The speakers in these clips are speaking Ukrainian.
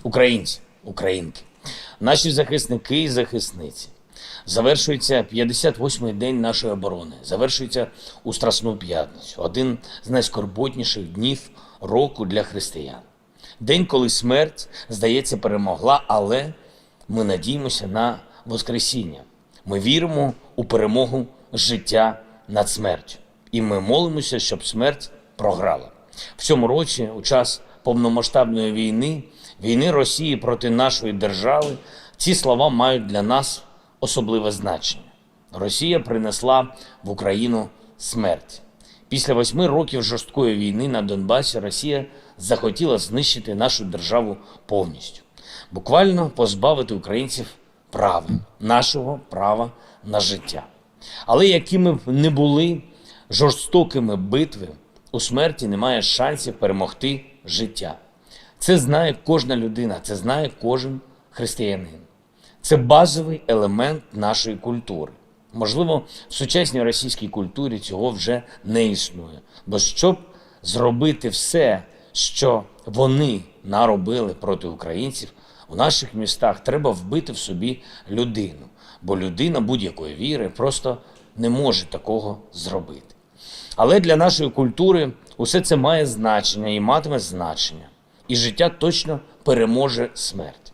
Українці, українки, наші захисники і захисниці. Завершується 58-й день нашої оборони. Завершується у Страсну п'ятницю. Один з найскорботніших днів року для християн. День, коли смерть, здається, перемогла, але ми надіємося на Воскресіння. Ми віримо у перемогу життя над смертю. І ми молимося, щоб смерть програла. В цьому році, у час повномасштабної війни Росії проти нашої держави, ці слова мають для нас особливе значення. Росія принесла в Україну смерть. Після 8 років жорсткої війни на Донбасі Росія захотіла знищити нашу державу повністю. Буквально позбавити українців права, нашого права на життя. Але якими б не були жорстокими битви, у смерті немає шансів перемогти життя. Це знає кожна людина, це знає кожен християнин. Це базовий елемент нашої культури. Можливо, в сучасній російській культурі цього вже не існує. Бо щоб зробити все, що вони наробили проти українців, у наших містах треба вбити в собі людину. Бо людина будь-якої віри просто не може такого зробити. Але для нашої культури усе це має значення і матиме значення. І життя точно переможе смерть.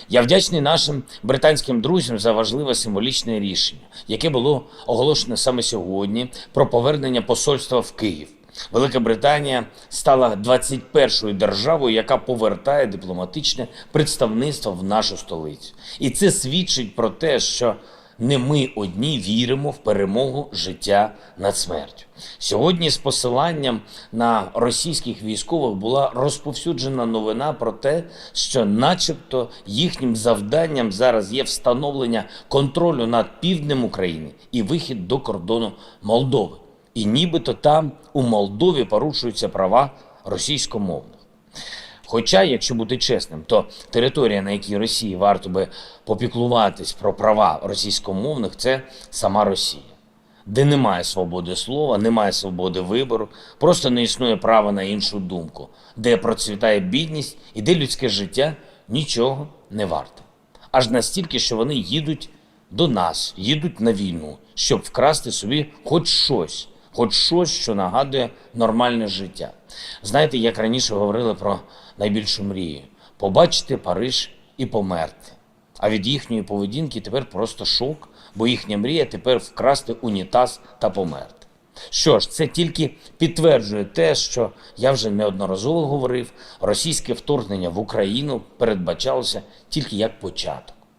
Я вдячний нашим британським друзям за важливе символічне рішення, яке було оголошено саме сьогодні про повернення посольства в Київ. Велика Британія стала 21-ю державою, яка повертає дипломатичне представництво в нашу столицю. І це свідчить про те, що не ми одні віримо в перемогу життя над смертю. Сьогодні з посиланням на російських військових була розповсюджена новина про те, що начебто їхнім завданням зараз є встановлення контролю над півднем України і вихід до кордону Молдови. І нібито там у Молдові порушуються права російськомовних. Хоча, якщо бути чесним, то територія, на якій Росії варто би попіклуватись про права російськомовних, це сама Росія. Де немає свободи слова, немає свободи вибору, просто не існує права на іншу думку, де процвітає бідність і де людське життя нічого не варте. Аж настільки, що вони їдуть до нас, їдуть на війну, щоб вкрасти собі хоч щось, що нагадує нормальне життя. Знаєте, як раніше говорили про найбільшу мрію – побачити Париж і померти. А від їхньої поведінки тепер просто шок, бо їхня мрія тепер вкрасти унітаз та померти. Що ж, це тільки підтверджує те, що я вже неодноразово говорив, російське вторгнення в Україну передбачалося тільки як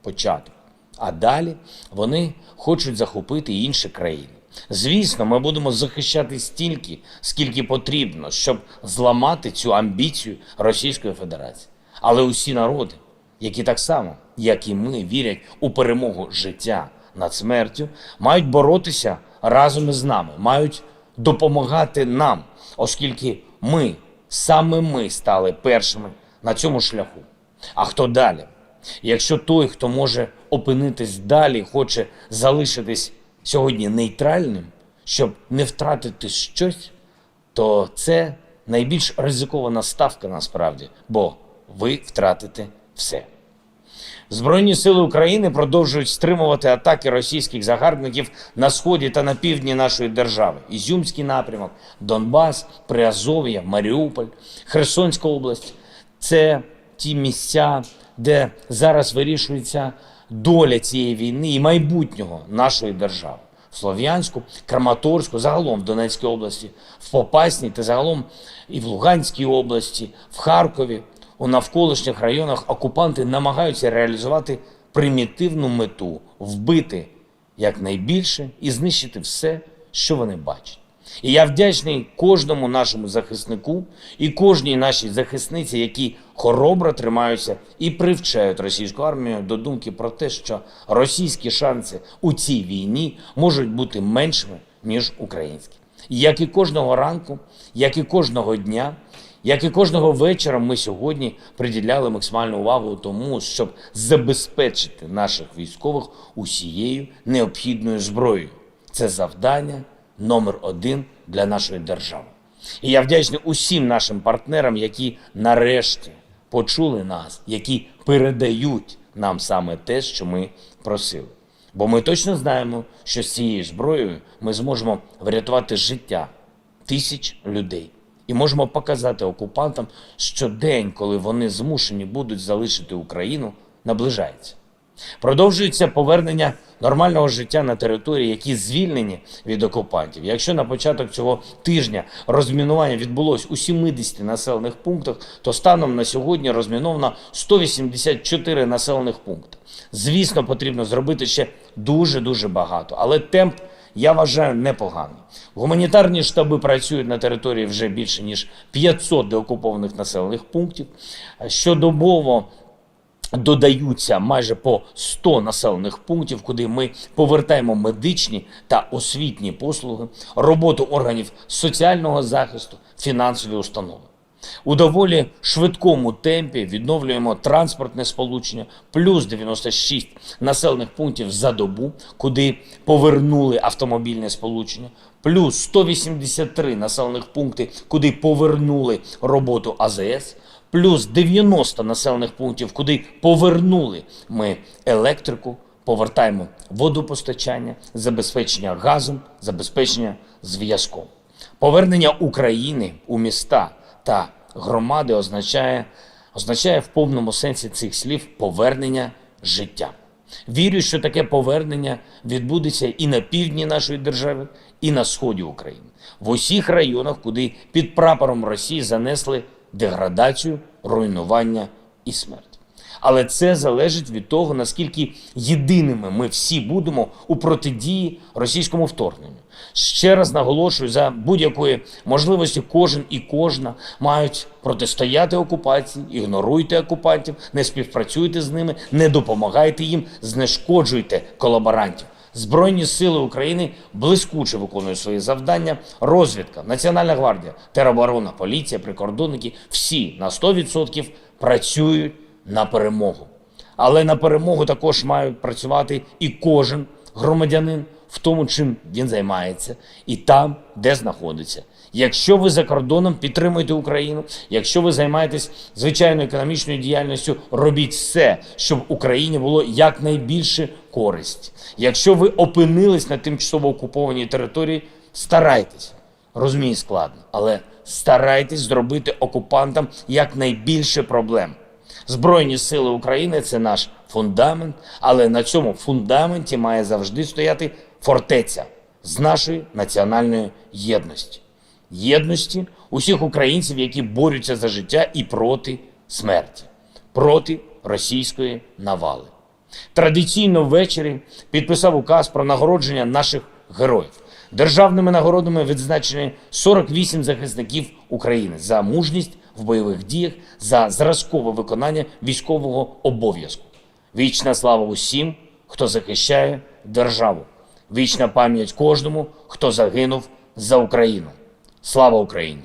початок. А далі вони хочуть захопити інші країни. Звісно, ми будемо захищати стільки, скільки потрібно, щоб зламати цю амбіцію Російської Федерації. Але усі народи, які так само, як і ми, вірять у перемогу життя над смертю, мають боротися разом із нами, мають допомагати нам, оскільки саме ми стали першими на цьому шляху. А хто далі? Якщо той, хто може опинитись далі, хоче залишитись сьогодні нейтральним, щоб не втратити щось, то це найбільш ризикована ставка насправді, бо ви втратите все. Збройні сили України продовжують стримувати атаки російських загарбників на сході та на півдні нашої держави. Ізюмський напрямок, Донбас, Приазов'я, Маріуполь, Херсонська область – це ті місця, де зараз вирішується доля цієї війни і майбутнього нашої держави. В Слов'янську, Краматорську, загалом в Донецькій області, в Попасній та загалом і в Луганській області, в Харкові, у навколишніх районах окупанти намагаються реалізувати примітивну мету – вбити якнайбільше і знищити все, що вони бачать. І я вдячний кожному нашому захиснику і кожній нашій захисниці, які хоробро тримаються і привчають російську армію до думки про те, що російські шанси у цій війні можуть бути меншими, ніж українські. І як і кожного ранку, як і кожного дня, як і кожного вечора ми сьогодні приділяли максимальну увагу тому, щоб забезпечити наших військових усією необхідною зброєю. Це завдання номер 1 для нашої держави. І я вдячний усім нашим партнерам, які нарешті почули нас, які передають нам саме те, що ми просили. Бо ми точно знаємо, що з цією зброєю ми зможемо врятувати життя тисяч людей. І можемо показати окупантам, що день, коли вони змушені будуть залишити Україну, наближається. Продовжується повернення нормального життя на території, які звільнені від окупантів. Якщо на початок цього тижня розмінування відбулось у 70 населених пунктах, то станом на сьогодні розміновано 184 населених пункти. Звісно, потрібно зробити ще дуже багато, але темп, я вважаю, непоганий. Гуманітарні штаби працюють на території вже більше ніж 500 деокупованих населених пунктів. Щодобово додаються майже по 100 населених пунктів, куди ми повертаємо медичні та освітні послуги, роботу органів соціального захисту, фінансові установи. У доволі швидкому темпі відновлюємо транспортне сполучення, плюс 96 населених пунктів за добу, куди повернули автомобільне сполучення, плюс 183 населених пункти, куди повернули роботу АЗС, плюс 90 населених пунктів, куди повернули ми електрику, повертаємо водопостачання, забезпечення газом, забезпечення зв'язком. Повернення України у міста та громади означає в повному сенсі цих слів повернення життя. Вірю, що таке повернення відбудеться і на півдні нашої держави, і на сході України. В усіх районах, куди під прапором Росії занесли деградацію, руйнування і смерть. Але це залежить від того, наскільки єдиними ми всі будемо у протидії російському вторгненню. Ще раз наголошую, за будь-якої можливості кожен і кожна мають протистояти окупації, ігноруйте окупантів, не співпрацюйте з ними, не допомагайте їм, знешкоджуйте колаборантів. Збройні сили України блискуче виконують свої завдання. Розвідка, Національна гвардія, тероборона, поліція, прикордонники – всі на 100% працюють на перемогу. Але на перемогу також мають працювати і кожен громадянин в тому, чим він займається, і там, де знаходиться. Якщо ви за кордоном, підтримуйте Україну. Якщо ви займаєтесь звичайною економічною діяльністю, робіть все, щоб Україні було якнайбільше користі. Якщо ви опинились на тимчасово окупованій території, старайтесь. Розумію, складно, але старайтесь зробити окупантам якнайбільше проблем. Збройні сили України – це наш фундамент, але на цьому фундаменті має завжди стояти фортеця з нашої національної єдності. Єдності усіх українців, які борються за життя і проти смерті, проти російської навали. Традиційно ввечері підписав указ про нагородження наших героїв. Державними нагородами відзначені 48 захисників України за мужність в бойових діях, за зразкове виконання військового обов'язку. Вічна слава усім, хто захищає державу. Вічна пам'ять кожному, хто загинув за Україну. Слава Україні!